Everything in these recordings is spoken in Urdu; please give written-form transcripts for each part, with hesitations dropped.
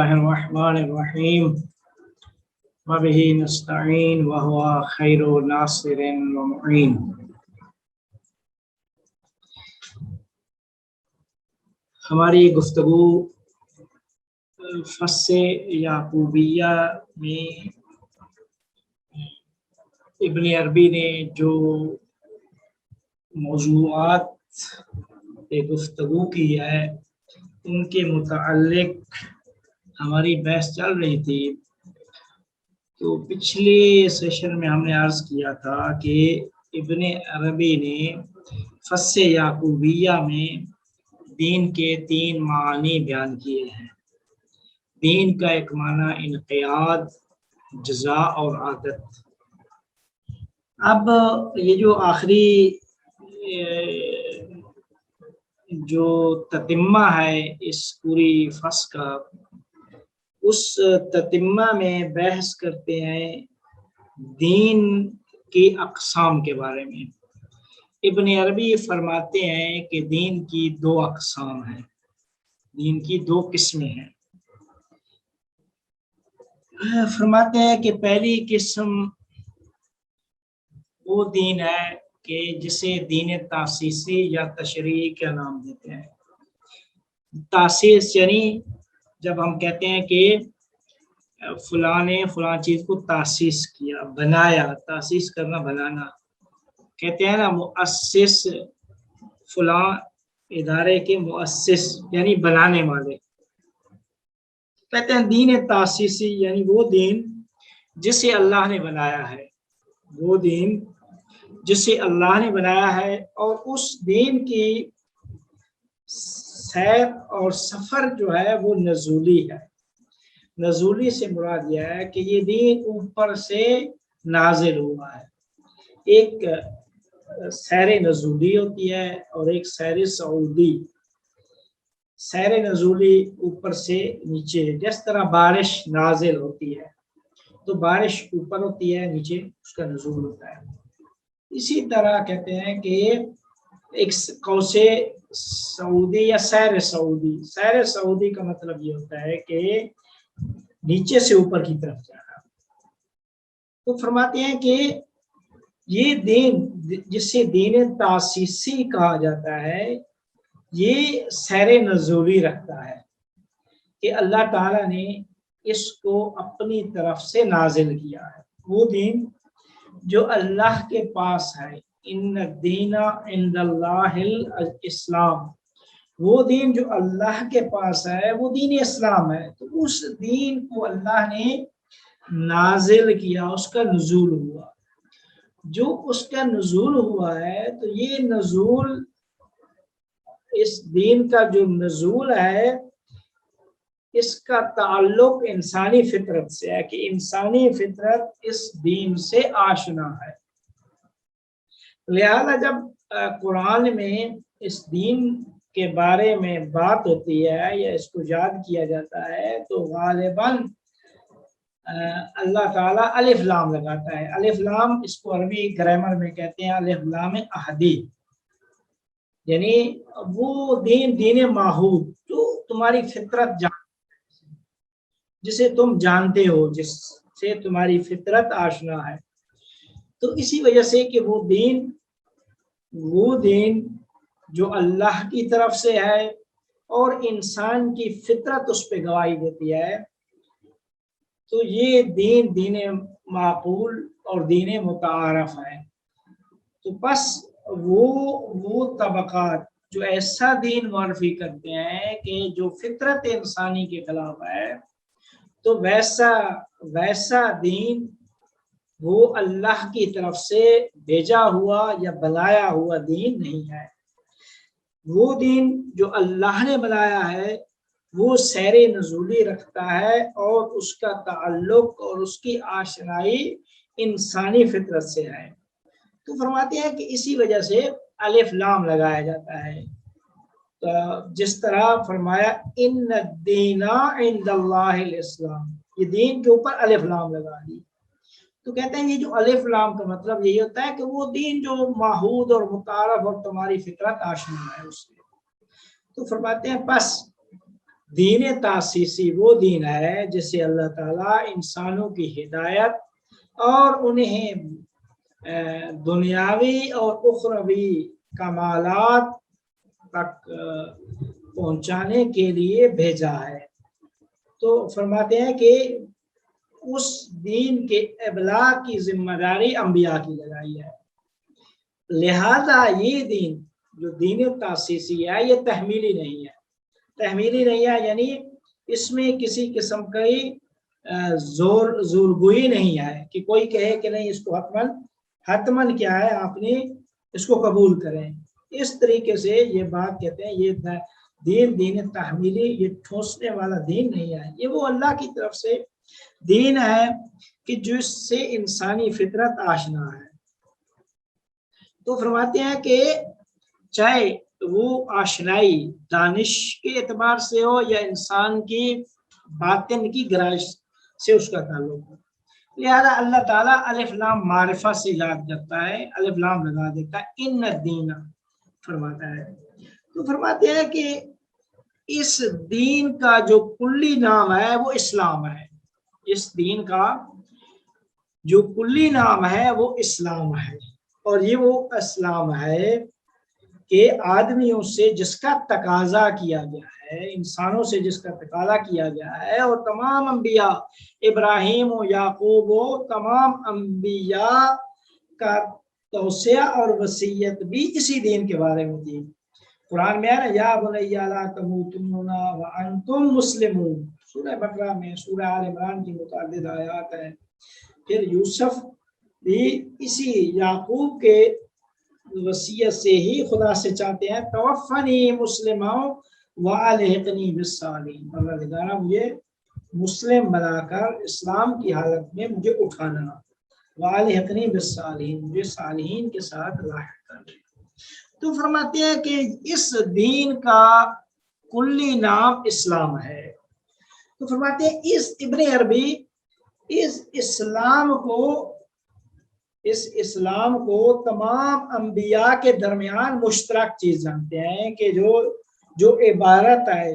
الله الرحمن الرحيم وبه نستعين وهو خير ناصر ومعين. ہماری گفتگو فصل یعقوبیہ میں ابن عربی نے جو موضوعات پہ گفتگو کی ہے ان کے متعلق ہماری بحث چل رہی تھی. تو پچھلے سیشن میں ہم نے عرض کیا تھا کہ ابن عربی نے فصل یعقوبیہ میں دین کے 3 معنی بیان کیے ہیں. دین کا ایک معنی انقیاد، جزا اور عادت. اب یہ جو آخری جو تتمہ ہے اس پوری فصل کا، اس تتمہ میں بحث کرتے ہیں دین کی اقسام کے بارے میں. ابن عربی فرماتے ہیں کہ دین کی 2 اقسام ہیں، دین کی 2 قسمیں ہیں. فرماتے ہیں کہ پہلی قسم وہ دین ہے کہ جسے دین تاسیسی یا تشریعی کا نام دیتے ہیں. تاسیس یعنی جب ہم کہتے ہیں کہ فلاں نے فلاں چیز کو تاسیس کیا، بنایا. تاسیس کرنا، بنانا کہتے ہیں نا. مؤسس، فلاں ادارے کے مؤسس یعنی بنانے والے. کہتے ہیں دین تاسیسی یعنی وہ دین جسے اللہ نے بنایا ہے، وہ دین جسے اللہ نے بنایا ہے. اور اس دین کی سیر اور سفر جو ہے وہ نزولی ہے. نزولی سے مراد یہ ہے کہ یہ دین اوپر سے نازل ہوا ہے. ایک سیر نزولی ہوتی ہے اور ایک سیر صعودی. سیر نزولی اوپر سے نیچے، جس طرح بارش نازل ہوتی ہے تو بارش اوپر ہوتی ہے، نیچے اس کا نزول ہوتا ہے. اسی طرح کہتے ہیں کہ ایک قوس سعودی یا سیر سعودی. سیر سعودی کا مطلب یہ ہوتا ہے کہ نیچے سے اوپر کی طرف جانا. تو فرماتے ہیں کہ یہ دین جسے دین تاسیسی کہا جاتا ہے یہ سیر نزولی رکھتا ہے کہ اللہ تعالیٰ نے اس کو اپنی طرف سے نازل کیا ہے. وہ دین جو اللہ کے پاس ہے، ان الدین عند اللہ الاسلام، وہ دین جو اللہ کے پاس ہے وہ دین اسلام ہے. تو اس دین کو اللہ نے نازل کیا، اس کا نزول ہوا. جو اس کا نزول ہوا ہے تو یہ نزول، اس دین کا جو نزول ہے اس کا تعلق انسانی فطرت سے ہے کہ انسانی فطرت اس دین سے آشنا ہے. لہذا جب قرآن میں اس دین کے بارے میں بات ہوتی ہے یا اس کو یاد کیا جاتا ہے تو غالباً اللہ تعالیٰ الف لام لگاتا ہے. الف لام اس کو عربی گرامر میں کہتے ہیں الف لام احدی، یعنی وہ دین معہود جو تمہاری فطرت جسے تم جانتے ہو، جس سے تمہاری فطرت آشنا ہے. تو اسی وجہ سے کہ وہ دین جو اللہ کی طرف سے ہے اور انسان کی فطرت اس پہ گواہی دیتی ہے، تو یہ دین معقول اور دین متعارف ہے. تو بس وہ طبقات جو ایسا دین معرفی کرتے ہیں کہ جو فطرت انسانی کے خلاف ہے، تو ویسا دین وہ اللہ کی طرف سے بھیجا ہوا یا بنایا ہوا دین نہیں ہے. وہ دین جو اللہ نے بنایا ہے وہ سیر نزولی رکھتا ہے اور اس کا تعلق اور اس کی آشنائی انسانی فطرت سے ہے. تو فرماتے ہیں کہ اسی وجہ سے الف لام لگایا جاتا ہے. تو جس طرح فرمایا ان الدین عند اللہ الاسلام، یہ دین کے اوپر الف لام لگا دی. تو کہتے ہیں یہ جو الف لام کا مطلب یہی ہوتا ہے کہ وہ دین جو معہود اور متعارف اور تمہاری فطرت آشنا ہے اس سے. تو فرماتے ہیں بس دین تاسیسی وہ دین ہے جسے اللہ تعالیٰ انسانوں کی ہدایت اور انہیں دنیاوی اور اخروی کمالات تک پہنچانے کے لیے بھیجا ہے۔ تو فرماتے ہیں کہ اس دین کے ابلاغ کی ذمہ داری انبیاء کی لگائی ہے، لہذا یہ دین جو دین تاسیسی ہے یہ تحمیلی نہیں ہے۔ تحمیلی نہیں ہے یعنی اس میں کسی قسم کی زورگوئی نہیں ہے کہ کوئی کہے کہ نہیں اس کو حتمن کیا ہے آپ نے اس کو قبول کریں، اس طریقے سے یہ بات کہتے ہیں یہ دین تحمیلی، یہ ٹھوسنے والا دین نہیں ہے، یہ وہ اللہ کی طرف سے دین ہے کہ جس سے انسانی فطرت آشنا ہے۔ تو فرماتے ہیں کہ چاہے وہ آشنائی دانش کے اعتبار سے ہو یا انسان کی باطن کی گرائش سے اس کا تعلق ہو، لہذا اللہ تعالیٰ الف لام معرفہ سے یاد کرتا ہے، الف لام لگا دیتا ہے، ان الدین فرماتا ہے۔ تو فرماتے ہیں کہ اس دین کا جو کلی نام ہے وہ اسلام ہے، اس دین کا جو کلی نام ہے وہ اسلام ہے، اور یہ وہ اسلام ہے کہ آدمیوں سے جس کا تقاضا کیا گیا ہے، انسانوں سے جس کا تقاضا کیا گیا ہے، اور تمام انبیاء ابراہیم و یعقوب و تمام انبیاء کا توصیہ اور وصیت بھی اسی دین کے بارے میں تھی۔ قرآن میں ہے نا، یا بنی لا تموتن وانتم مسلمون، سورہ بقرہ میں، سورہ آل عمران کی متعدد آیات ہیں۔ پھر یوسف بھی اسی یعقوب کے وصیت سے ہی خدا سے چاہتے ہیں، توفنی مسلما والحقنی بالصالحین، اللہ مجھے مسلم بنا کر اسلام کی حالت میں مجھے اٹھانا، والحقنی بالصالحین، مجھے صالحین کے ساتھ لاحق کرنا۔ تو فرماتے ہیں کہ اس دین کا کلی نام اسلام ہے۔ تو فرماتے ہیں اس ابن عربی اس اسلام کو تمام انبیاء کے درمیان مشترک چیز جانتے ہیں کہ جو عبارت ہے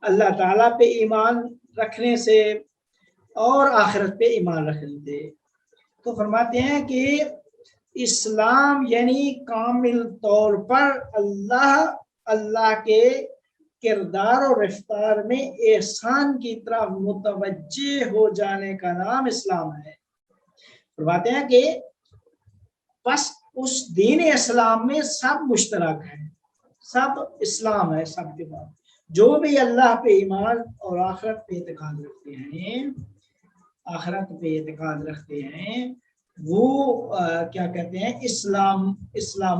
اللہ تعالیٰ پہ ایمان رکھنے سے اور آخرت پہ ایمان رکھنے سے۔ تو فرماتے ہیں کہ اسلام یعنی کامل طور پر اللہ کے کردار اور رفتار میں احسان کی طرف متوجہ ہو جانے کا نام اسلام ہے۔ فرماتے ہیں کہ بس اس دین اسلام میں سب مشترک ہیں، سب اسلام ہے، سب کے بعد جو بھی اللہ پہ ایمان اور آخرت پہ اعتقاد رکھتے ہیں وہ کیا کہتے ہیں، اسلام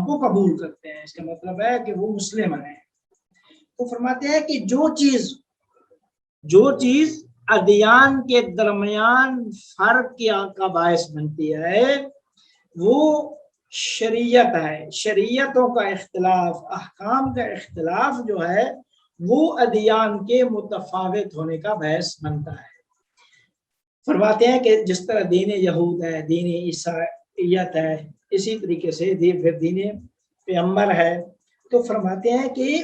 کو قبول کرتے ہیں، اس کا مطلب ہے کہ وہ مسلم ہیں۔ تو فرماتے ہیں کہ جو چیز ادیان کے درمیان فرق کا باعث بنتی ہے وہ شریعت ہے، شریعتوں کا اختلاف، احکام کا اختلاف جو ہے وہ ادیان کے متفاوت ہونے کا باعث بنتا ہے۔ فرماتے ہیں کہ جس طرح دین یہود ہے، دین عیسائیت ہے، اسی طریقے سے پھر دین پیغمبر ہے۔ تو فرماتے ہیں کہ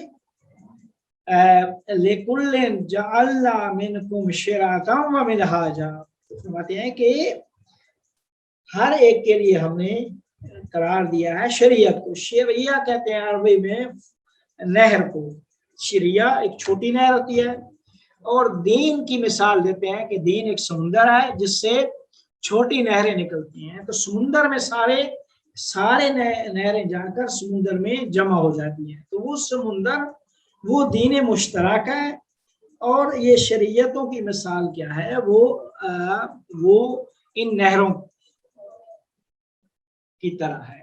لِكُلٍّ جَعَلْنَا مِنْكُمْ شِرْعَةً وَمِنْهَاجًا، فرماتے ہیں کہ ہر ایک کے لیے ہم نے قرار دیا ہے شریعت کو۔ شریعہ کہتے ہیں عربی میں نہر کو، شریعہ ایک چھوٹی نہر ہوتی ہے، اور دین کی مثال دیتے ہیں کہ دین ایک سمندر ہے جس سے چھوٹی نہریں نکلتی ہیں، تو سمندر میں سارے نہریں جا کر سمندر میں جمع ہو جاتی ہیں، تو وہ سمندر وہ دین مشترک ہے، اور یہ شریعتوں کی مثال کیا ہے، وہ ان نہروں کی طرح ہے۔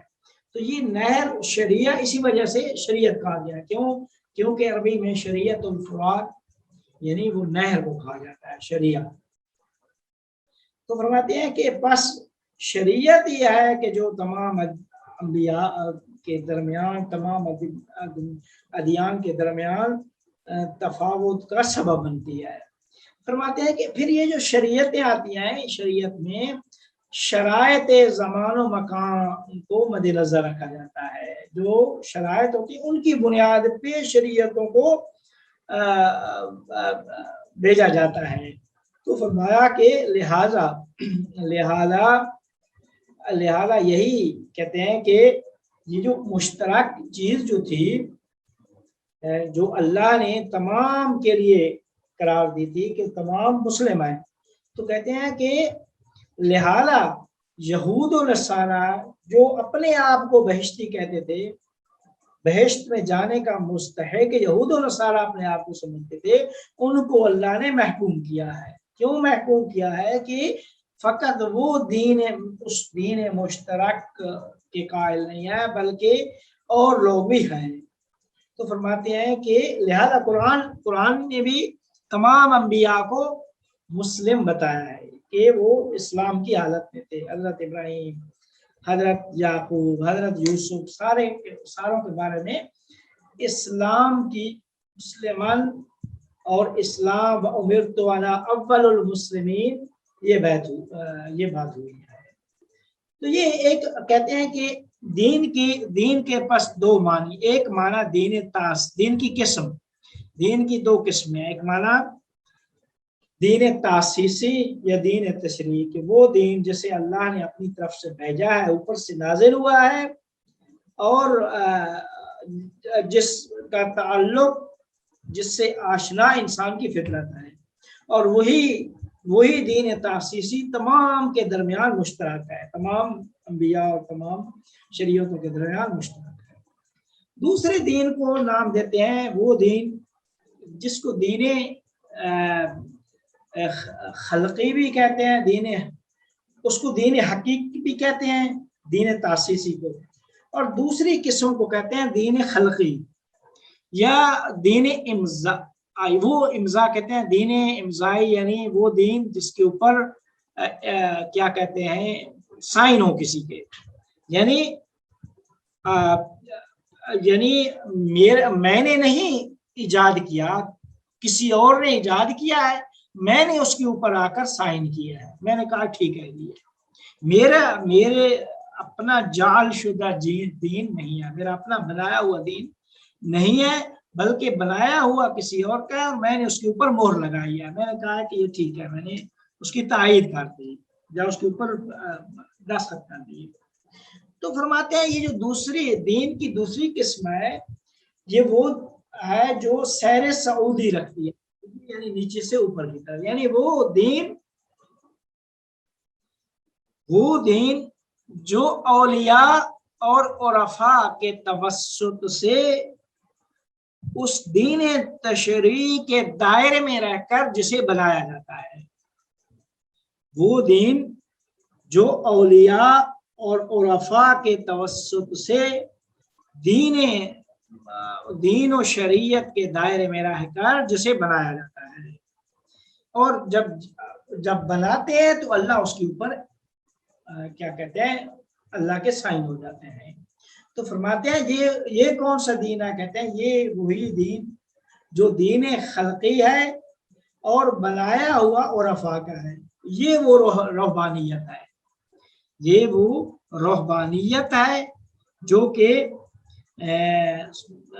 تو یہ نہر شریعہ اسی وجہ سے شریعت کہا گیا، کیونکہ عربی میں شریعت الفرات یعنی وہ نہر کو کہا جاتا ہے، شریعت۔ تو فرماتے ہیں کہ بس شریعت یہ ہے کہ جو تمام انبیاء کے درمیان، تمام ادیان کے درمیان تفاوت کا سبب بنتی ہے۔ فرماتے ہیں کہ پھر یہ جو شریعتیں آتی ہیں، شریعت میں شرائط زمان و مکان کو مد نظر رکھا جاتا ہے، جو شرائط ہوتی ہیں ان کی بنیاد پہ شریعتوں کو بھیجا جاتا ہے۔ تو فرمایا کہ لہذا یہی کہتے ہیں کہ یہ جو مشترک چیز جو تھی جو اللہ نے تمام کے لیے قرار دی تھی کہ تمام مسلم ہیں، تو کہتے ہیں کہ لہذا یہود و نصارہ جو اپنے آپ کو بہشتی کہتے تھے، بہشت میں جانے کا مستحق یہود و نصارہ اپنے آپ کو سمجھتے تھے، ان کو اللہ نے محکوم کیا ہے۔ کیوں محکوم کیا ہے؟ کہ فقط وہ اس دین مشترک کے قائل نہیں ہے بلکہ اور لوگ بھی ہیں۔ تو فرماتے ہیں کہ لہذا قرآن نے بھی تمام انبیاء کو مسلم بتایا ہے کہ وہ اسلام کی حالت میں تھے۔ حضرت ابراہیم، حضرت یعقوب، حضرت یوسف، ساروں کے بارے میں اسلام کی مسلمان اور اسلام امرت وانا اول المسلمین یہ بات ہوئی ہے۔ تو یہ ایک کہتے ہیں کہ دین کے پس دو معنی، ایک معنی دین کی قسم، دین کی دو قسمیں، ایک معنی دین تاسیسی یا دین تشریعی، کہ وہ دین جسے اللہ نے اپنی طرف سے بھیجا ہے، اوپر سے نازل ہوا ہے، اور جس کا تعلق جس سے آشنا انسان کی فطرت ہے، اور وہی دین تاسیسی تمام کے درمیان مشترک ہے، تمام انبیاء اور تمام شریعتوں کے درمیان مشترک ہے۔ دوسرے دین کو نام دیتے ہیں وہ دین جس کو دین خلقی بھی کہتے ہیں، اس کو دین حقیقی بھی کہتے ہیں، دین تاسیسی کو، اور دوسری قسم کو کہتے ہیں دین خلقی یا دین امضاء۔ وہ امضاء کہتے ہیں، دین امضائی یعنی وہ دین جس کے اوپر کیا کہتے ہیں سائن ہو کسی کے، یعنی میں نے نہیں ایجاد کیا، کسی اور نے ایجاد کیا ہے، میں نے اس کے اوپر آ کر سائن کیا ہے، میں نے کہا ٹھیک ہے یہ میرے اپنا جعل شدہ دین نہیں ہے، میرا اپنا بنایا ہوا دین نہیں ہے، بلکہ بنایا ہوا کسی اور کا ہے، اور میں نے اس کے اوپر مہر لگائی ہے، میں نے کہا کہ یہ ٹھیک ہے، میں نے اس کی تائید کر دی یا اس کے اوپر دستخط کر دی۔ تو فرماتے ہیں یہ جو دین کی دوسری قسم ہے، یہ وہ ہے جو سیر سعودی رکھتی ہے، یعنی نیچے سے اوپر کی طرف، یعنی وہ دین جو اولیاء اور عرفاء کے توسط سے اس دین تشریعی کے دائرے میں رہ کر جسے بنایا جاتا ہے، وہ دین جو اولیاء اور عرفاء کے توسط سے دین و شریعت کے دائرے میں رہ کر جسے بنایا جاتا ہے، اور جب بناتے ہیں تو اللہ اس کے اوپر کیا کہتے ہیں اللہ کے سائن ہو جاتے ہیں۔ تو فرماتے ہیں یہ کون سا دین ہے؟ کہتے ہیں یہ وہی دین جو دین خلقی ہے اور بنایا ہوا عرفاء کا ہے، یہ وہ روحانیت ہے، یہ وہ روحانیت ہے جو کہ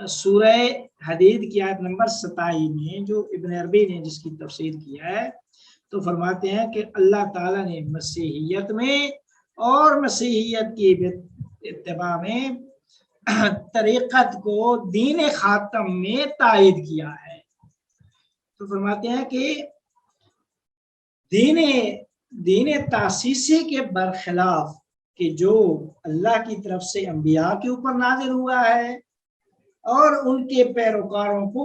سورہ حدید کی آیت نمبر 27 میں جو ابن عربی نے جس کی تفسیر کیا ہے، تو فرماتے ہیں کہ اللہ تعالیٰ نے مسیحیت میں اور مسیحیت کی اتباع میں طریقت کو دین خاتم میں تائید کیا ہے۔ تو فرماتے ہیں کہ دین تاسیسی کے برخلاف کہ جو اللہ کی طرف سے انبیاء کے اوپر نازل ہوا ہے اور ان کے پیروکاروں کو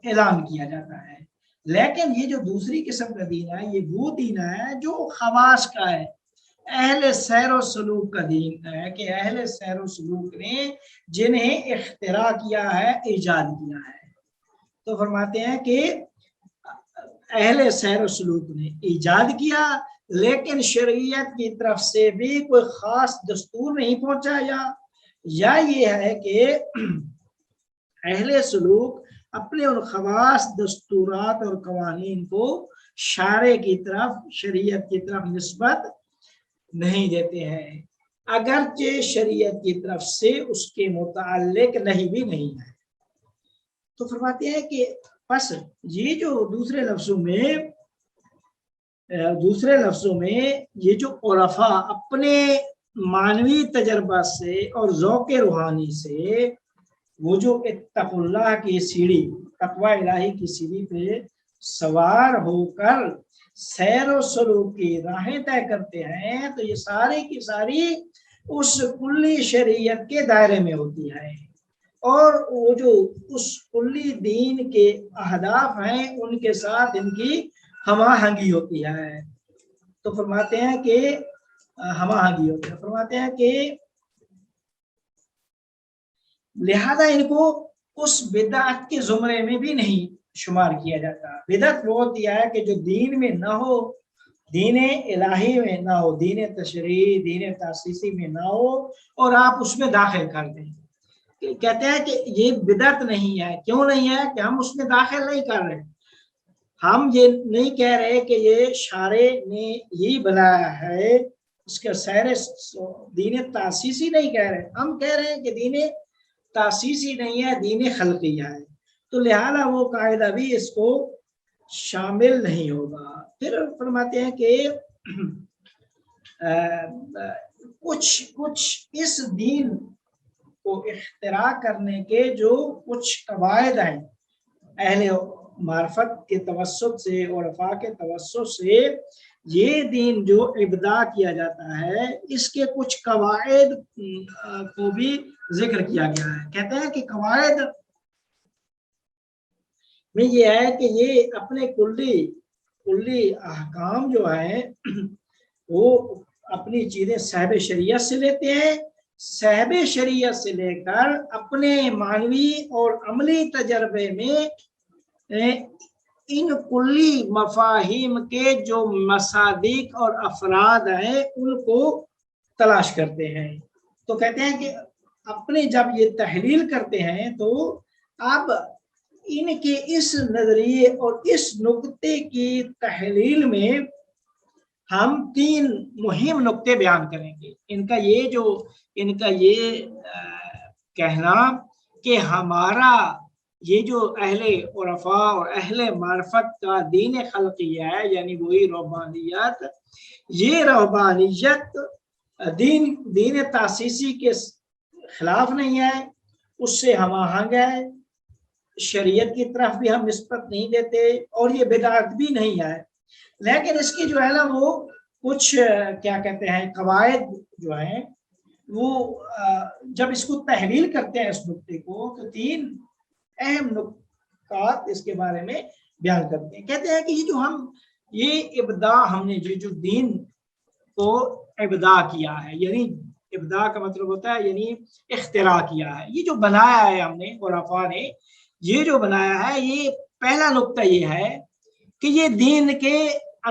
اعلان کیا جاتا ہے، لیکن یہ جو دوسری قسم کا دین ہے یہ وہ دین ہے جو خواص کا ہے، اہل سیر و سلوک کا دین ہے، کہ اہل سیر و سلوک نے جنہیں اختراع کیا ہے، ایجاد کیا ہے۔ تو فرماتے ہیں کہ اہل سیر و سلوک نے ایجاد کیا، لیکن شریعت کی طرف سے بھی کوئی خاص دستور نہیں پہنچا، یا یہ ہے کہ اہل سلوک اپنے ان خواص دستورات اور قوانین کو شارع کی طرف، شریعت کی طرف نسبت نہیں دیتے ہیں، اگرچہ شریعت کی طرف سے اس کے متعلق نہیں ہے۔ تو فرماتے ہیں کہ بس یہ جو دوسرے لفظوں میں یہ جو عرفا اپنے معنوی تجربہ سے اور ذوق روحانی سے وہ جو اتقوا اللہ کی سیڑھی، تقوی الہی کی سیڑھی پہ سوار ہو کر سیر و سلوک کی راہیں طے کرتے ہیں، تو یہ ساری کی ساری اس کلی شریعت کے دائرے میں ہوتی ہے، اور وہ جو اس کلی دین کے اہداف ہیں ان کے ساتھ ان کی ہم آہنگی ہوتی ہے۔ تو فرماتے ہیں کہ ہم آہنگی ہوتی ہے، فرماتے ہیں کہ لہذا ان کو اس بدعت کے زمرے میں بھی نہیں شمار کیا جاتا۔ بدعت وہ ہوتی ہے کہ جو دین میں نہ ہو، دین الہی میں نہ ہو، دین تشریعی، دین تاسیسی میں نہ ہو، اور آپ اس میں داخل کر دیں۔ کہتے ہیں کہ یہ بدعت نہیں ہے۔ کیوں نہیں ہے؟ کہ ہم اس میں داخل نہیں کر رہے، ہم یہ نہیں کہہ رہے کہ یہ شارع نے ہی بنایا ہے، اس کا سیر دین تاسیسی نہیں کہہ رہے، ہم کہہ رہے ہیں کہ دین تاسیسی نہیں ہے، دین خلقیہ ہے، تو لہذا وہ قاعدہ بھی اس کو شامل نہیں ہوگا۔ پھر فرماتے ہیں کہ کچھ اس دین کو اختراع کرنے کے جو کچھ قواعد ہیں اہل معرفت کے توسط سے، عرفاء کے توسط سے یہ دین جو ابداع کیا جاتا ہے، اس کے کچھ قواعد کو بھی ذکر کیا گیا ہے۔ کہتے ہیں کہ قواعد میں یہ ہے کہ یہ اپنے کلی احکام جو ہیں وہ اپنی چیزیں صاحب شریعت سے لیتے ہیں، صاحب شریعت سے لے کر اپنے معنوی اور عملی تجربے میں ان کلی مفاہیم کے جو مصادیق اور افراد ہیں ان کو تلاش کرتے ہیں۔ تو کہتے ہیں کہ اپنے جب یہ تحلیل کرتے ہیں تو اب ان کے اس نظریے اور اس نقطے کی تحلیل میں ہم 3 مہم نقطے بیان کریں گے۔ ان کا یہ کہنا کہ ہمارا یہ جو اہل عرفاء اور اہل معرفت کا دین خلقیہ ہے، یعنی وہی رحبانیت، یہ رحبانیت دین تاسیسی کے خلاف نہیں ہے، اس سے ہم آہنگ ہے، شریعت کی طرف بھی ہم نسبت نہیں دیتے، اور یہ بدعت بھی نہیں ہے، لیکن اس کی جو ہے نا وہ کچھ کیا کہتے ہیں قواعد جو ہیں وہ جب اس کو تحلیل کرتے ہیں اس نقطے کو، تو 3 اہم نکات اس کے بارے میں بیان کرتے ہیں۔ کہتے ہیں کہ یہ ابداع ہم نے جو دین کو ابداع کیا ہے، یعنی ابداع کا مطلب ہوتا ہے یعنی اختراع کیا ہے، یہ جو بنایا ہے ہم نے، عرفاء نے یہ جو بنایا ہے، یہ پہلا نقطہ یہ ہے کہ یہ دین کے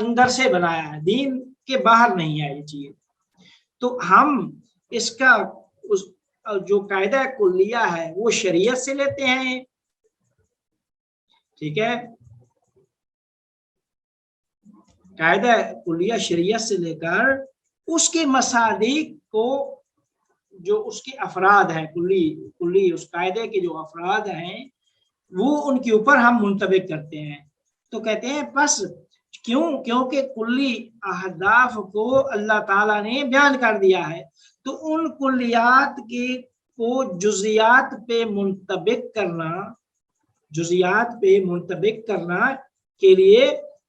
اندر سے بنایا ہے، دین کے باہر نہیں ہے یہ چیز۔ تو ہم اس کا جو قاعدہ کلیہ ہے وہ شریعت سے لیتے ہیں، ٹھیک ہے، قاعدہ کلیہ شریعت سے لے کر اس کے مصادیق کو، جو اس کے افراد ہیں، کلی اس قاعدے کے جو افراد ہیں وہ ان کے اوپر ہم منطبق کرتے ہیں۔ تو کہتے ہیں بس کیونکہ کلی اہداف کو اللہ تعالیٰ نے بیان کر دیا ہے، تو ان کلیات کو جزیات پہ منطبق کرنا کے لیے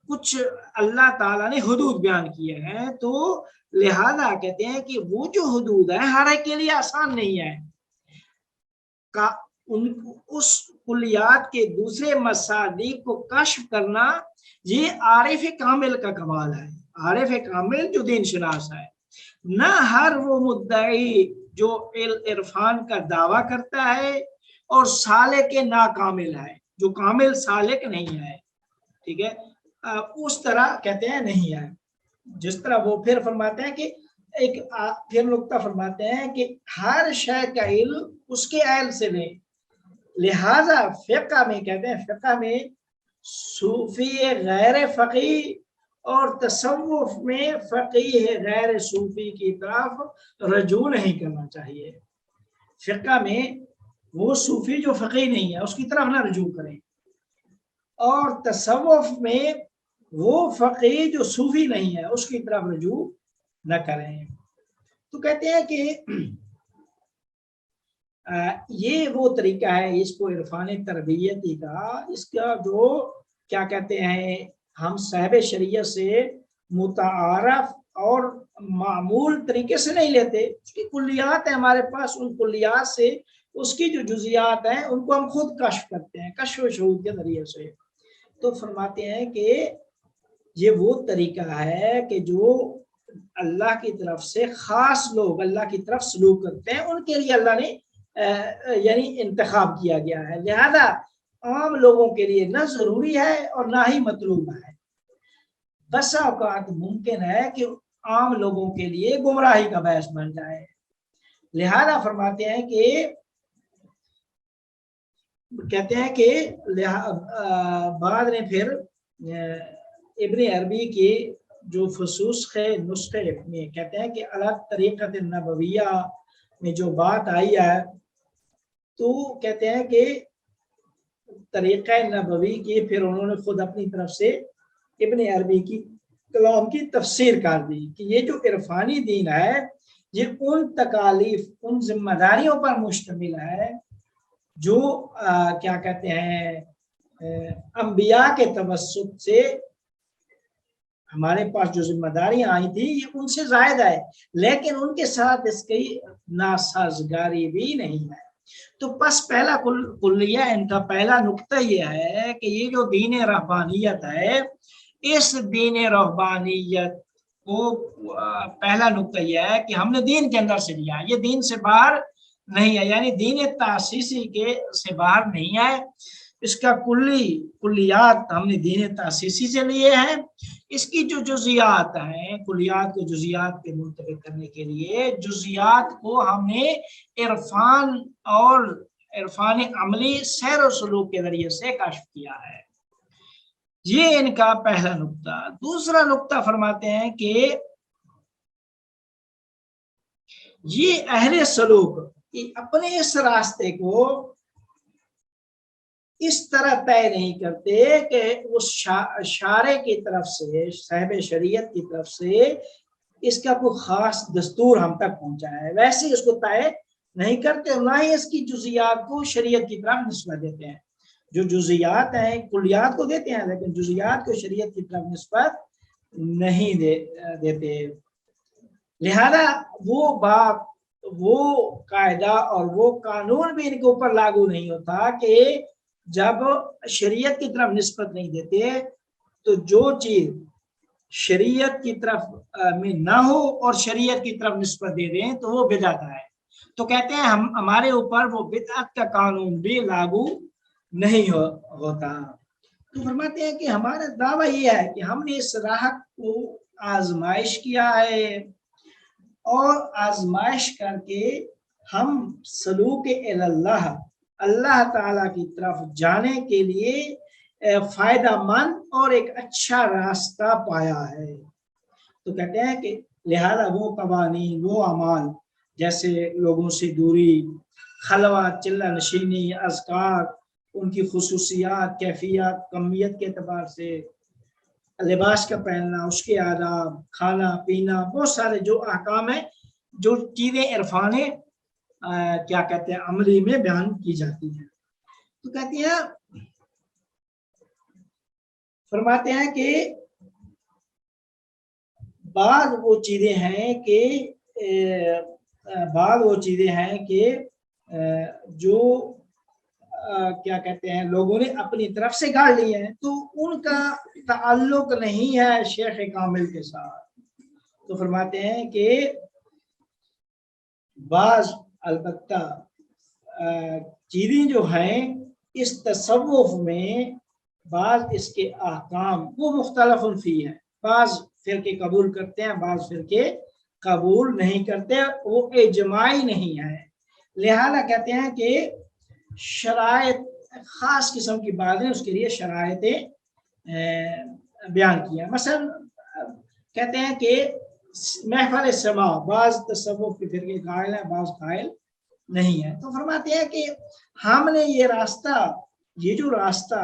کچھ اللہ تعالیٰ نے حدود بیان کیے ہیں، تو لہذا کہتے ہیں کہ وہ جو حدود ہیں ہر ایک کے لیے آسان نہیں ہے، اس کلیات کے دوسرے مصادیق کو کشف کرنا یہ عارف کامل کا کمال ہے۔ عارف کامل جو دین شناس ہے، نہ ہر وہ مدعی جو عرفان کا دعویٰ کرتا ہے اور سالک ناکامل ہے، جو کامل سالک نہیں ہے، ٹھیک ہے، اس طرح کہتے ہیں نہیں ہے، جس طرح وہ پھر فرماتے ہیں کہ پھر نقطہ فرماتے ہیں کہ ہر شے کا علم اس کے اہل سے لیں، لہذا فقہ میں کہتے ہیں، فقہ میں صوفی غیر فقی اور تصوف میں فقیہ غیر صوفی کی طرف رجوع نہیں کرنا چاہیے۔ فقہ میں وہ صوفی جو فقی نہیں ہے اس کی طرف نہ رجوع کریں، اور تصوف میں وہ فقیر جو صوفی نہیں ہے اس کی طرف رجوع نہ کریں۔ تو کہتے ہیں کہ یہ وہ طریقہ ہے، اس کو عرفان تربیتی کا، اس کا جو کیا کہتے ہیں ہم صاحب شریعت سے متعارف اور معمول طریقے سے نہیں لیتے، اس کی کلیات ہیں ہمارے پاس، ان کلیات سے اس کی جو جزیات ہیں ان کو ہم خود کشف کرتے ہیں کشف و شہود کے ذریعے سے۔ تو فرماتے ہیں کہ یہ وہ طریقہ ہے کہ جو اللہ کی طرف سے خاص لوگ اللہ کی طرف سلوک کرتے ہیں ان کے لیے اللہ نے یعنی انتخاب کیا گیا ہے، لہذا عام لوگوں کے لیے نہ ضروری ہے اور نہ ہی مطلوب ہے۔ بسا اوقات ممکن ہے کہ عام لوگوں کے لیے گمراہی کا باعث بن جائے، لہذا فرماتے ہیں کہ کہتے ہیں کہ بعد نے پھر ابن عربی کی جو فصوص ہے نسخے میں کہتے ہیں کہ الگ طریقت نبویہ میں جو بات آئی ہے تو کہتے ہیں کہ طریقہ نبوی کی پھر انہوں نے خود اپنی طرف سے ابن عربی کی کلام کی تفسیر کر دی کہ یہ جو عرفانی دین ہے یہ ان تکالیف ان ذمہ داریوں پر مشتمل ہے جو کیا کہتے ہیں انبیاء کے توسط سے ہمارے پاس جو ذمہ داریاں آئی تھی یہ ان سے زائد ہے، لیکن ان کے ساتھ اس کی ناسازگاری بھی نہیں ہے۔ تو پس پہلا کلیہ ان کا پہلا نقطہ یہ ہے کہ یہ جو دین رہبانیت ہے اس دین رہبانیت کو پہلا نقطہ یہ ہے کہ ہم نے دین کے اندر سے لیا، یہ دین سے باہر نہیں ہے، یعنی دین تاسیسی کے سے باہر نہیں ہے، اس کا کلیات ہم نے دین تاسیسی سے لیے ہیں، اس کی جو جزیات ہیں کلیات کو جزیات پہ منتقل کرنے کے لیے جزیات کو ہم نے عرفان اور عرفان عملی سیر و سلوک کے ذریعے سے کشف کیا ہے۔ یہ ان کا پہلا نقطہ۔ دوسرا نقطہ فرماتے ہیں کہ یہ اہل سلوک اپنے اس راستے کو اس طرح طے نہیں کرتے کہ اس شارع کی طرف سے صاحب شریعت کی طرف سے اس کا کوئی خاص دستور ہم تک پہنچا ہے، ویسے اس کو طے نہیں کرتے، نہ ہی اس کی جزیات کو شریعت کی طرف نسبت دیتے ہیں۔ جو جزیات ہیں کلیات کو دیتے ہیں لیکن جزیات کو شریعت کی طرف نسبت نہیں دیتے، لہذا وہ بات وہ قاعدہ اور وہ قانون بھی ان کے اوپر لاگو نہیں ہوتا کہ جب شریعت کی طرف نسبت نہیں دیتے تو جو چیز شریعت کی طرف میں نہ ہو اور شریعت کی طرف نسبت دے دیں تو وہ بدعت ہے۔ تو کہتے ہیں ہمارے اوپر وہ بدعت کا قانون بھی لاگو نہیں ہوتا۔ تو فرماتے ہیں کہ ہمارا دعویٰ یہ ہے کہ ہم نے اس راہ کو آزمائش کیا ہے اور آزمائش کر کے ہم سلوک اللہ اللہ تعالیٰ کی طرف جانے کے لیے فائدہ مند اور ایک اچھا راستہ پایا ہے۔ تو کہتے ہیں کہ لہذا وہ قوانین وہ اعمال جیسے لوگوں سے دوری، خلوت، چلہ نشینی، اذکار، ان کی خصوصیات، کیفیت، کمیت کے اعتبار سے، لباس کا پہننا، اس کے آداب، کھانا پینا، بہت سارے جو احکام ہیں جو چیزیں عرفان کیا کہتے ہیں عملی میں بیان کی جاتی ہیں۔ تو کہتے ہیں فرماتے ہیں کہ بعض وہ چیزیں ہیں کہ جو کیا کہتے ہیں لوگوں نے اپنی طرف سے گاڑ لی ہیں تو ان کا تعلق نہیں ہے شیخ کامل کے ساتھ۔ تو فرماتے ہیں کہ بعض البتہ چیزیں جو ہیں اس تصوف میں بعض اس کے احکام وہ مختلف فی ہیں، بعض فرقے قبول کرتے ہیں بعض فرقے قبول نہیں کرتے، وہ اجماعی نہیں ہے، لہذا کہتے ہیں کہ شرائط خاص قسم کی باتیں اس کے لیے شرائط بیان کیا۔ مثلا کہتے ہیں کہ محفل سما بعض تصوف کے فرقے قائل ہیں بعض قائل نہیں ہے۔ تو فرماتے ہیں کہ ہم نے یہ جو راستہ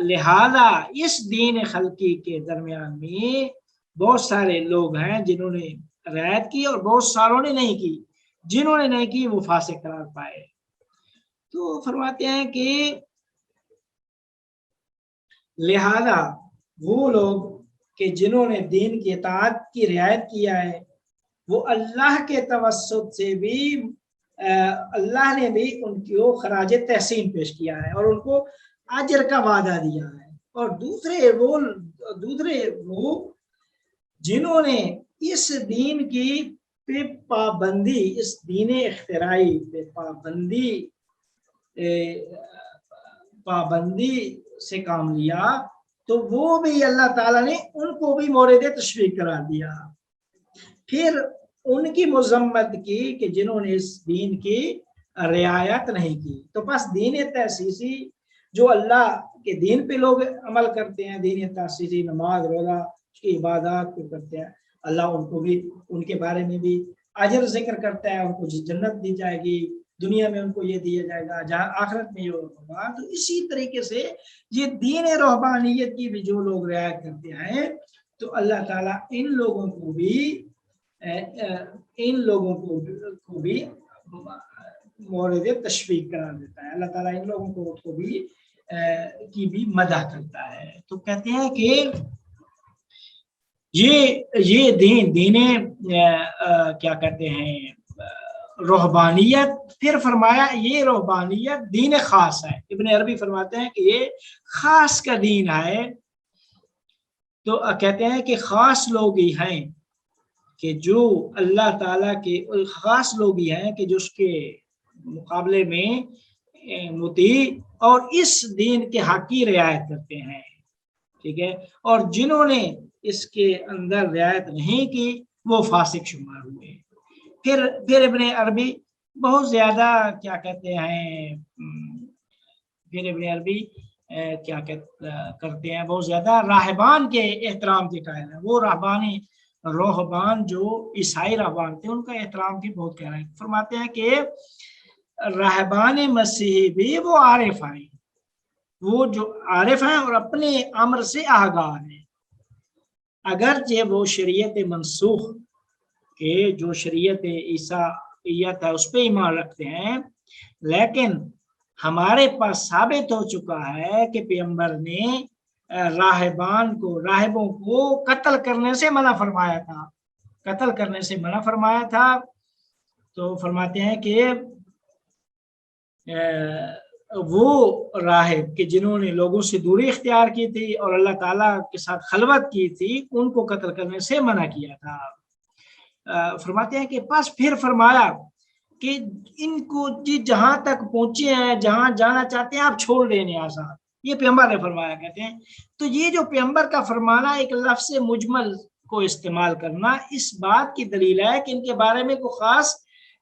لہذا اس دین خلقی کے درمیان میں بہت سارے لوگ ہیں جنہوں نے رعایت کی اور بہت ساروں نے نہیں کی، جنہوں نے نہیں کی وہ فاسق قرار پائے۔ تو فرماتے ہیں کہ لہذا وہ لوگ کہ جنہوں نے دین کی اطاعت کی رعایت کیا ہے وہ اللہ کے توسط سے بھی اللہ نے بھی ان کو خراج تحسین پیش کیا ہے اور ان کو اجر کا وعدہ دیا ہے۔ اور دوسرے وہ جنہوں نے اس دین کی پہ پابندی، اس دین اختراعی پہ پابندی سے کام لیا تو وہ بھی اللہ تعالیٰ نے ان کو بھی مورد تشویق قرار دیا۔ پھر ان کی مذمت کی کہ جنہوں نے اس دین کی رعایت نہیں کی۔ تو بس دین تاسیسی جو اللہ کے دین پہ لوگ عمل کرتے ہیں، دین تاسیسی نماز روزہ کی عبادات کو کرتے ہیں، اللہ ان کو بھی ان کے بارے میں بھی اجر ذکر کرتا ہے، ان کو جنت دی جائے گی، دنیا میں ان کو یہ دیا جائے گا، جہاں آخرت میں یہ ہوگا۔ تو اسی طریقے سے یہ دین رہبانیت کی بھی جو لوگ رعایت کرتے ہیں تو اللہ تعالیٰ ان لوگوں کو بھی مورد تشویق قرار دیتا ہے۔ اللہ تعالیٰ ان لوگوں کو بھی مدح کرتا ہے۔ تو کہتے ہیں کہ یہ دین کیا کہتے ہیں رہبانیت، پھر فرمایا یہ رہبانیت دین خاص ہے۔ ابن عربی فرماتے ہیں کہ یہ خاص کا دین ہے۔ تو کہتے ہیں کہ خاص لوگ ہی ہیں کہ جو اللہ تعالیٰ کے خاص لوگ ہی ہیں کہ جو اس کے مقابلے میں مطیع اور اس دین کے حق کی رعایت کرتے ہیں، ٹھیک ہے، اور جنہوں نے اس کے اندر رعایت نہیں کی وہ فاسق شمار ہوئے۔ پھر ابن عربی بہت زیادہ کیا کہتے ہیں، پھر ابن عربی کیا کرتے ہیں، بہت زیادہ راہبان کے احترام کے قائل ہیں۔ وہ روحبان جو عیسائی راہبان تھے ان کا احترام کی بہت کہہ رہے ہیں۔ فرماتے ہیں کہ راہبان مسیحی بھی وہ عارف ہیں، وہ جو عارف ہیں اور اپنے امر سے آگاہ ہیں، اگرچہ وہ شریعت منسوخ کہ جو شریعت عیسائیت ہے اس پہ ایمان رکھتے ہیں، لیکن ہمارے پاس ثابت ہو چکا ہے کہ پیغمبر نے راہبوں کو قتل کرنے سے منع فرمایا تھا۔ تو فرماتے ہیں کہ وہ راہب کہ جنہوں نے لوگوں سے دوری اختیار کی تھی اور اللہ تعالیٰ کے ساتھ خلوت کی تھی ان کو قتل کرنے سے منع کیا تھا۔ فرماتے ہیں کہ پھر فرمایا کہ ان کو جہاں تک پہنچے ہیں، جہاں جانا چاہتے ہیں آپ چھوڑ دینے آزاد، یہ پیغمبر نے فرمایا کہتے ہیں۔ تو یہ جو پیغمبر کا فرمانا ایک لفظ مجمل کو استعمال کرنا اس بات کی دلیل ہے کہ ان کے بارے میں کوئی خاص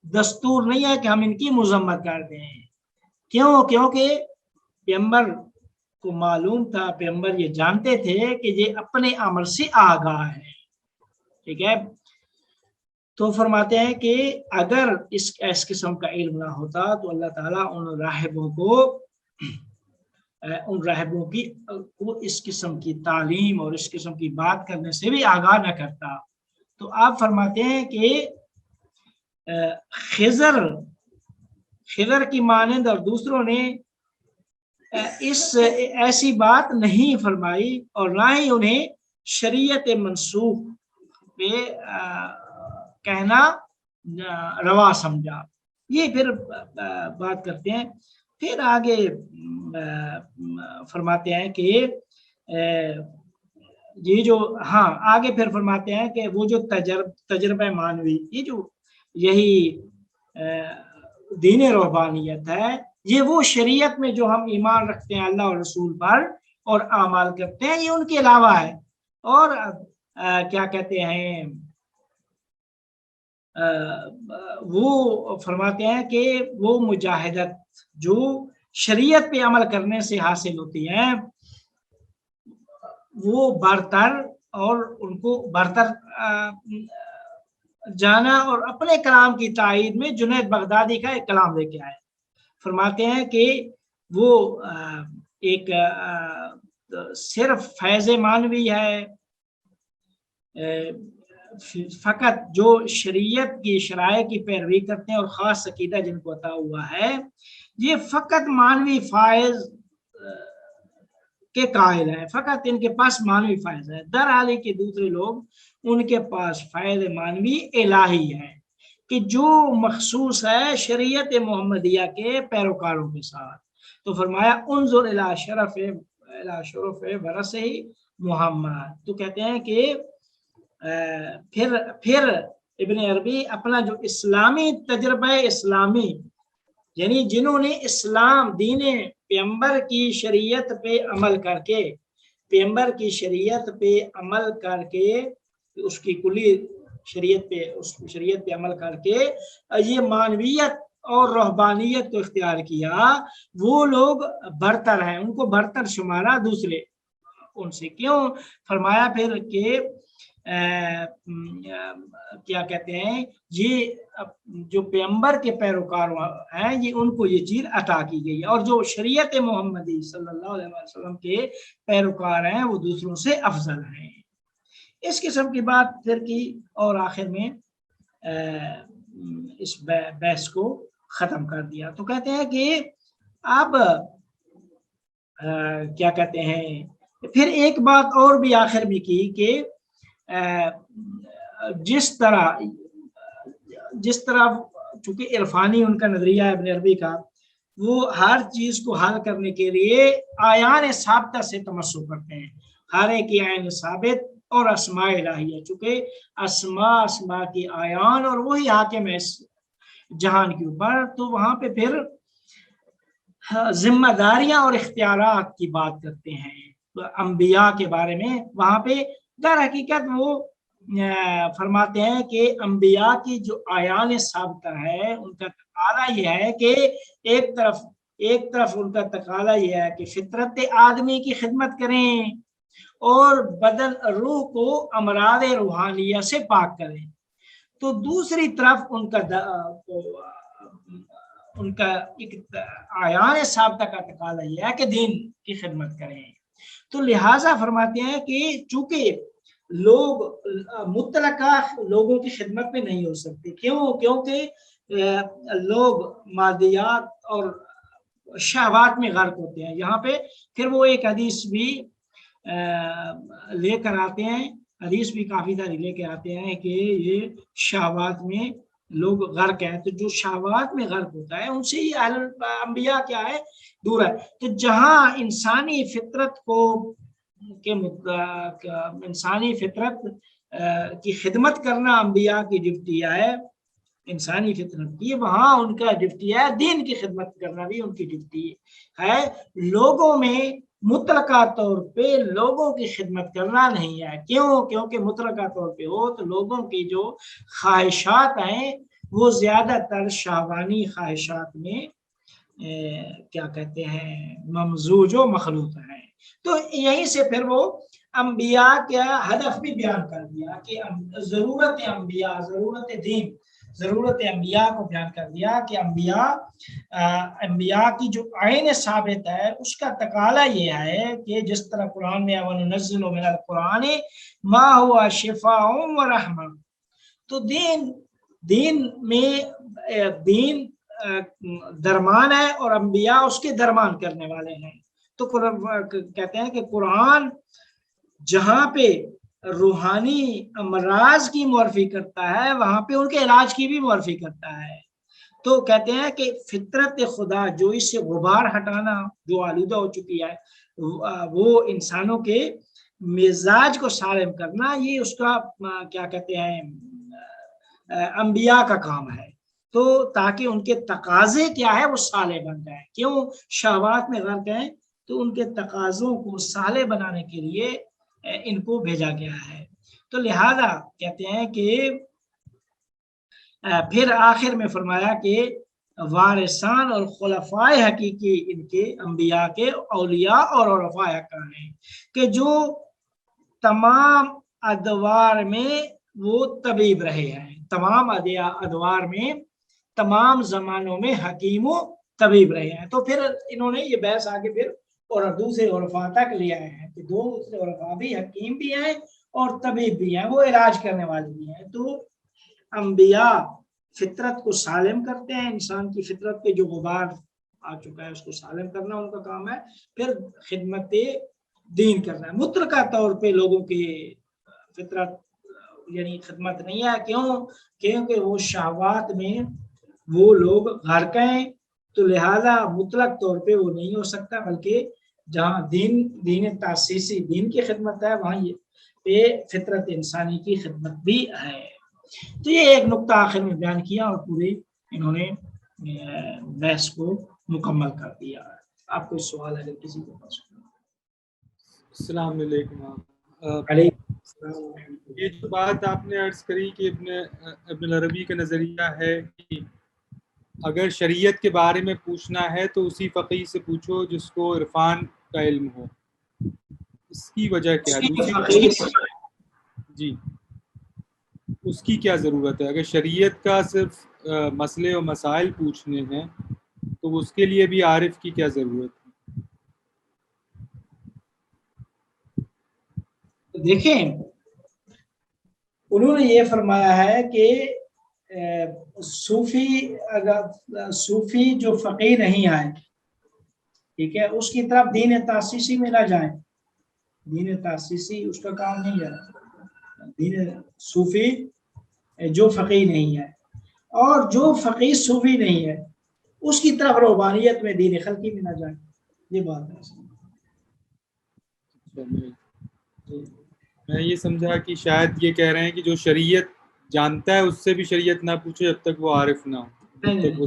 دستور نہیں ہے کہ ہم ان کی مذمت کر دیں۔ کیونکہ پیغمبر کو معلوم تھا، پیغمبر یہ جانتے تھے کہ یہ اپنے امر سے آگاہ ہے، ٹھیک ہے۔ تو فرماتے ہیں کہ اگر اس قسم کا علم نہ ہوتا تو اللہ تعالیٰ ان راہبوں کی اس قسم کی تعلیم اور اس قسم کی بات کرنے سے بھی آگاہ نہ کرتا۔ تو آپ فرماتے ہیں کہ خضر کی مانند اور دوسروں نے ایسی بات نہیں فرمائی اور نہ ہی انہیں شریعت منسوخ پہ کہنا روا سمجھا۔ یہ پھر بات کرتے ہیں، پھر آگے فرماتے ہیں کہ یہ جو آگے پھر فرماتے ہیں کہ وہ جو تجربہ مانوی، یہی دین رہبانیت ہے، یہ وہ شریعت میں جو ہم ایمان رکھتے ہیں اللہ اور رسول پر اور اعمال کرتے ہیں، یہ ان کے علاوہ ہے۔ اور کیا کہتے ہیں وہ فرماتے ہیں کہ وہ مجاہدت جو شریعت پہ عمل کرنے سے حاصل ہوتی ہے وہ برتر، اور ان کو برتر جانا، اور اپنے کلام کی تائید میں جنید بغدادی کا ایک کلام لے کے آئے۔ فرماتے ہیں کہ وہ ایک صرف فیض مانوی ہے، فقط جو شریعت کی شرائع کی پیروی کرتے ہیں اور خاص عقیدہ جن کو عطا ہوا ہے، یہ فقط مانوی فائز کے قائل ہیں، فقط ان کے پاس مانوی فائز ہے، در حالی کے دوسرے لوگ ان کے پاس فائز مانوی الہی ہے کہ جو مخصوص ہے شریعت محمدیہ کے پیروکاروں کے ساتھ۔ تو فرمایا انظر الی شرف برسہ محمد، تو کہتے ہیں کہ پھر ابن عربی اپنا جو اسلامی تجربہ اسلامی، یعنی جنہوں نے اسلام دین پیغمبر کی شریعت پہ عمل کر کے، پیغمبر کی شریعت پہ عمل کر کے، اس کی کلی شریعت پہ عمل کر کے یہ مانویت اور رہبانیت کو اختیار کیا، وہ لوگ برتر ہیں، ان کو برتر شمارا دوسرے ان سے۔ کیوں؟ فرمایا پھر کہ کیا کہتے ہیں، یہ جو پیغمبر کے پیروکار ہیں یہ ان کو یہ چیز عطا کی گئی ہے، اور جو شریعت محمدی صلی اللہ علیہ وسلم کے پیروکار ہیں وہ دوسروں سے افضل ہیں۔ اس قسم کی بات پھر کی، اور آخر میں اس بحث کو ختم کر دیا۔ تو کہتے ہیں کہ اب کیا کہتے ہیں، پھر ایک بات اور بھی آخر میں کی کہ جس طرح چونکہ عرفانی ان کا نظریہ ہے ابن عربی کا، وہ ہر چیز کو حل کرنے کے لیے آیان ثابتہ سے تمسک کرتے ہیں، ہر ایک کی عین ثابت اور اسماء الہیہ، چونکہ اسماء کی آیان اور وہی حاکم ہے اس جہان کے اوپر، تو وہاں پہ پھر ذمہ داریاں اور اختیارات کی بات کرتے ہیں انبیاء کے بارے میں۔ وہاں پہ در حقیقت وہ فرماتے ہیں کہ انبیاء کی جو آیان ثابتہ ہے ان کا تقاضا یہ ہے کہ ایک طرف ان کا تقاضا یہ ہے کہ فطرت آدمی کی خدمت کریں اور بدن روح کو امراض روحانیہ سے پاک کریں، تو دوسری طرف ان کا ایک آیان ثابتہ کا تقاضا یہ ہے کہ دین کی خدمت کریں۔ تو لہٰذا فرماتے ہیں کہ چونکہ لوگ مطلقہ لوگوں کی خدمت میں نہیں ہو سکتے، کیونکہ لوگ مادیات اور شہوات میں غرق ہوتے ہیں۔ یہاں پہ پھر وہ ایک حدیث بھی لے کر آتے ہیں، حدیث بھی کافی ساری لے کے آتے ہیں کہ یہ شہوات میں لوگ غرق ہیں، تو جو شہوات میں غرق ہوتا ہے ان سے ہی انبیاء کیا ہے، دور ہے۔ تو جہاں انسانی فطرت کی خدمت کرنا انبیاء کی ڈیوٹی ہے، انسانی فطرت کی، وہاں ان کا ڈیوٹی ہے دین کی خدمت کرنا بھی ان کی ڈیوٹی ہے۔ لوگوں میں مطلقہ طور پہ لوگوں کی خدمت کرنا نہیں ہے، کیونکہ مطلقہ طور پہ ہو تو لوگوں کی جو خواہشات ہیں وہ زیادہ تر شہوانی خواہشات میں کیا کہتے ہیں ممزوج و مخلوط ہیں۔ تو یہیں سے پھر وہ انبیاء کا ہدف بھی بیان کر دیا کہ ضرورت انبیاء کو بیان کر دیا کہ انبیاء کی جو عین ثابت ہے اس کا تقاضا یہ ہے کہ جس طرح قرآن میں وَنُنَزِّلُ مِنَ الْقُرْآنِ مَا هُوَ شِفَاءٌ وَرَحْمَةٌ، تو دین درمان ہے اور انبیاء اس کے درمان کرنے والے ہیں۔ تو کہتے ہیں کہ قرآن جہاں پہ روحانی امراض کی معرفی کرتا ہے وہاں پہ ان کے علاج کی بھی معرفی کرتا ہے۔ تو کہتے ہیں کہ فطرت خدا جو اس سے غبار ہٹانا جو آلودہ ہو چکی ہے، وہ انسانوں کے مزاج کو سالم کرنا، یہ اس کا کیا کہتے ہیں انبیاء کا کام ہے۔ تو تاکہ ان کے تقاضے کیا ہے وہ صالح بن جائیں، کیوں شہوات میں غرق ہیں، تو ان کے تقاضوں کو صالح بنانے کے لیے ان کو بھیجا گیا ہے۔ تو لہذا کہتے ہیں کہ پھر آخر میں فرمایا کہ وارثان اور خلفاء حقیقی ان کے انبیاء کے اولیاء اور عرفاء حقان ہیں کہ جو تمام ادوار میں وہ طبیب رہے ہیں، تمام ادوار میں تمام زمانوں میں حکیم و طبیب رہے ہیں۔ تو پھر انہوں نے یہ بحث آگے پھر اور دوسرے عرفا تک لے آئے ہیں کہ دوسرے عرفا بھی حکیم بھی ہیں اور طبیب بھی ہیں, وہ علاج کرنے والے بھی ہیں. تو انبیاء فطرت کو سالم کرتے ہیں, انسان کی فطرت پہ جو غبار آ چکا ہے اس کو سالم کرنا ان کا کام ہے. پھر خدمت دین کرنا ہے. مطلقہ طور پہ لوگوں کی فطرت یعنی خدمت نہیں ہے. کیونکہ وہ شہوات میں وہ لوگ غرق ہیں, تو لہذا مطلق طور پہ وہ نہیں ہو سکتا, بلکہ جہاں دین تاسیسی دین کی خدمت ہے وہاں یہ فطرت انسانی کی خدمت بھی ہے. تو یہ ایک نقطہ آخر میں بیان کیا اور پورے انہوں نے بحث کو مکمل کر دیا. آپ کو سوال اگر کسی کے پاس. السلام علیکم. علیکم. یہ جو بات آپ نے عرض کری کہ ابن عربی کا نظریہ ہے کہ اگر شریعت کے بارے میں پوچھنا ہے تو اسی فقیہ سے پوچھو جس کو عرفان کا علم ہو. اس کی وجہ کیا ہے؟ جی اس کی کیا ضرورت ہے؟ اگر شریعت کا صرف مسئلے و مسائل پوچھنے ہیں تو اس کے لیے بھی عارف کی کیا ضرورت ہے؟ دیکھیں انہوں نے یہ فرمایا ہے کہ صوفی جو فقیر نہیں آئے, ٹھیک ہے, اس کی طرف دین تاسیسی میں نہ جائیں. دین تاسیسی اس کا کام نہیں ہے. دین صوفی جو فقیر نہیں ہے اور جو فقیر صوفی نہیں ہے اس کی طرف روحانیت میں دین خلقی میں نہ جائیں. یہ بات ہے. میں یہ سمجھا کہ شاید یہ کہہ رہے ہیں کہ جو شریعت جانتا ہے اس سے بھی شریعت نہ پوچھے جب تک وہ عارف نہ ہو.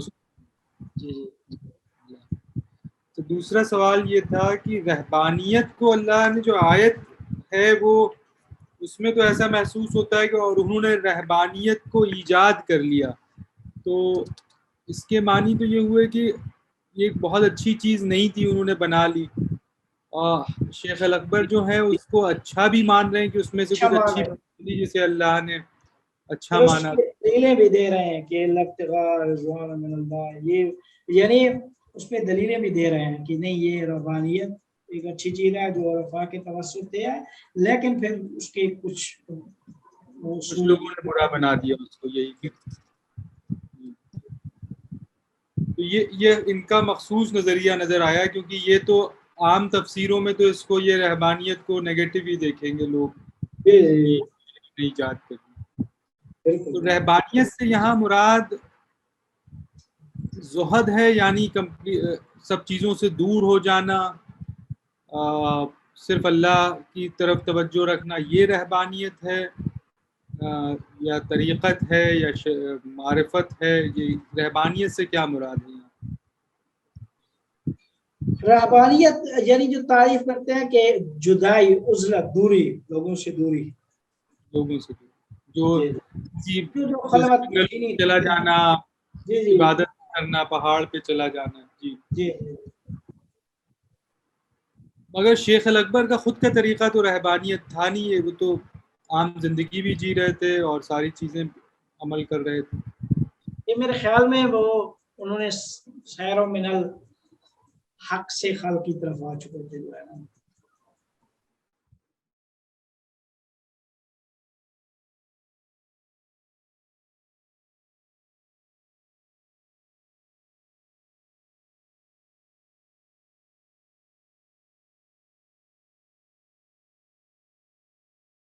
تو دوسرا سوال یہ تھا کہ رہبانیت کو اللہ نے جو آیت ہے وہ اس میں تو ایسا محسوس ہوتا ہے کہ اور انہوں نے رہبانیت کو ایجاد کر لیا, تو اس کے معنی تو یہ ہوئے کہ یہ ایک بہت اچھی چیز نہیں تھی, انہوں نے بنا لی. شیخ الاکبر جو ہے اس کو اچھا بھی مان رہے ہیں کہ اس میں سے کچھ اچھی بات تھی جسے اللہ نے اچھا مانا. دلیلیں بھی دے رہے ہیں کہ رضوان من اللہ, یہ یعنی اس میں دلیلیں بھی دے رہے ہیں کہ نہیں یہ ربانیت ایک اچھی چیز ہے جو عرفا کے توسط سے ہے, لیکن پھر اس کے کچھ لوگوں نے برا بنا دیا اس کو. یہی تو یہ ان کا مخصوص نظریہ نظر آیا, کیونکہ یہ تو عام تفسیروں میں تو اس کو یہ رہبانیت کو نیگیٹو ہی دیکھیں گے لوگ, نہیں جانتے. تو رہبانیت سے یہاں مراد زہد ہے, یعنی سب چیزوں سے دور ہو جانا, صرف اللہ کی طرف توجہ رکھنا, یہ رہبانیت ہے, یا طریقت ہے, یا معرفت ہے؟ یہ رہبانیت سے کیا مراد ہے؟ رہبانیت یعنی جو تعریف کرتے ہیں کہ جدائی, عزلت, دوری, لوگوں سے دوری, جو چلا جانا, عبادت کرنا, پہاڑ پہ چلا جانا. جی مگر شیخ الاکبر کا خود کا طریقہ تو رہبانیت تھا نہیں ہے, وہ تو عام زندگی بھی جی رہے تھے اور ساری چیزیں عمل کر رہے تھے. یہ میرے خیال میں وہ انہوں نے سیر و منل حق سے خلق کی طرف آ چکے تھے جو ہے نا.